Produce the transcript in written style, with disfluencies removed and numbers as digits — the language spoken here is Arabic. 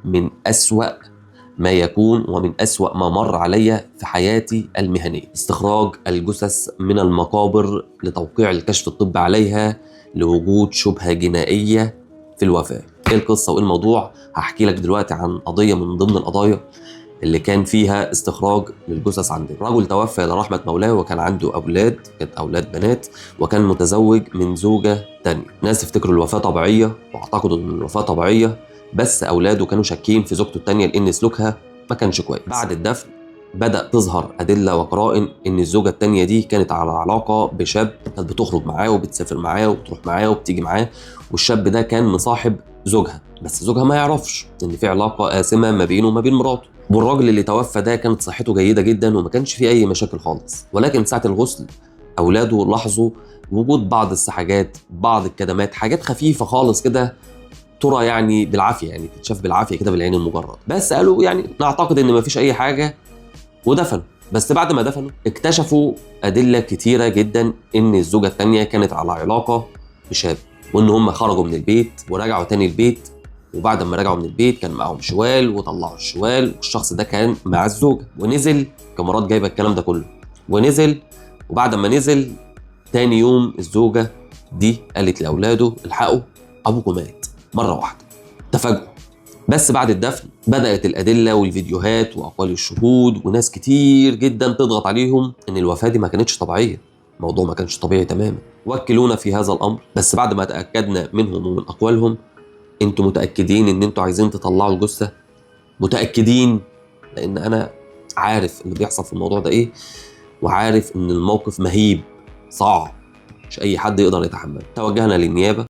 من أسوأ ما يكون ومن أسوأ ما مر علي في حياتي المهنية. استخراج الجثث من المقابر لتوقيع الكشف الطبي عليها لوجود شبهة جنائية في الوفاة. ايه القصة وايه الموضوع؟ هحكي لك دلوقتي عن قضية من ضمن القضايا اللي كان فيها استخراج للجثث عندنا. رجل توفى إلى رحمة مولاه وكان عنده أولاد، كانت أولاد بنات، وكان متزوج من زوجة تانية. ناس تفتكروا الوفاة طبيعية واعتقدوا إن الوفاة طبيعية، بس أولاده كانوا شاكين في زوجته التانية لأن سلوكها ما كانش كويس. بعد الدفن بدأ تظهر أدلة وقرائن إن الزوجة التانية دي كانت على علاقة بشاب، كانت بتخرج معاه وبتسافر معاه وبتروح معاه وبتيجي معاه، والشاب ده كان مصاحب زوجها، بس زوجها ما يعرفش إن في علاقة آسمة ما بينه وما بين مراته. والراجل اللي توفى ده كانت صحته جيدة جدا وما كانش فيه أي مشاكل خالص، ولكن ساعة الغسل أولاده لاحظوا وجود بعض السحاجات، بعض الكدمات، حاجات خفيفة خالص كده ترى يعني بالعافية، يعني تتشاف بالعافية كده بالعين المجرد، بس قالوا يعني نعتقد إن مفيش أي حاجة ودفنوا. بس بعد ما دفنوا اكتشفوا أدلة كتيرة جدا إن الزوجة التانية كانت على علاقة بشاب، وإن هم خرجوا من البيت ورجعوا تاني البيت، وبعد ما رجعوا من البيت كان معاهم شوال وطلعوا الشوال، والشخص ده كان مع الزوجة ونزل. كاميرات جايبة الكلام ده كله، ونزل. وبعد ما نزل تاني يوم الزوجة دي قالت لأولاده الحقوا أبوكم مات مرة واحدة، تفاجئوا. بس بعد الدفن بدأت الأدلة والفيديوهات وأقوال الشهود وناس كتير جدا تضغط عليهم إن الوفاة دي ما كانتش طبيعية، الموضوع ما كانش طبيعي تماما. وكلونا في هذا الأمر، بس بعد ما تأكدنا منهم ومن أقوالهم، انتوا متأكدين إن انتوا عايزين تطلعوا الجثة؟ متأكدين؟ لأن أنا عارف اللي بيحصل في الموضوع ده إيه، وعارف إن الموقف مهيب صعب، مش أي حد يقدر يتحمله. توجهنا للنيابة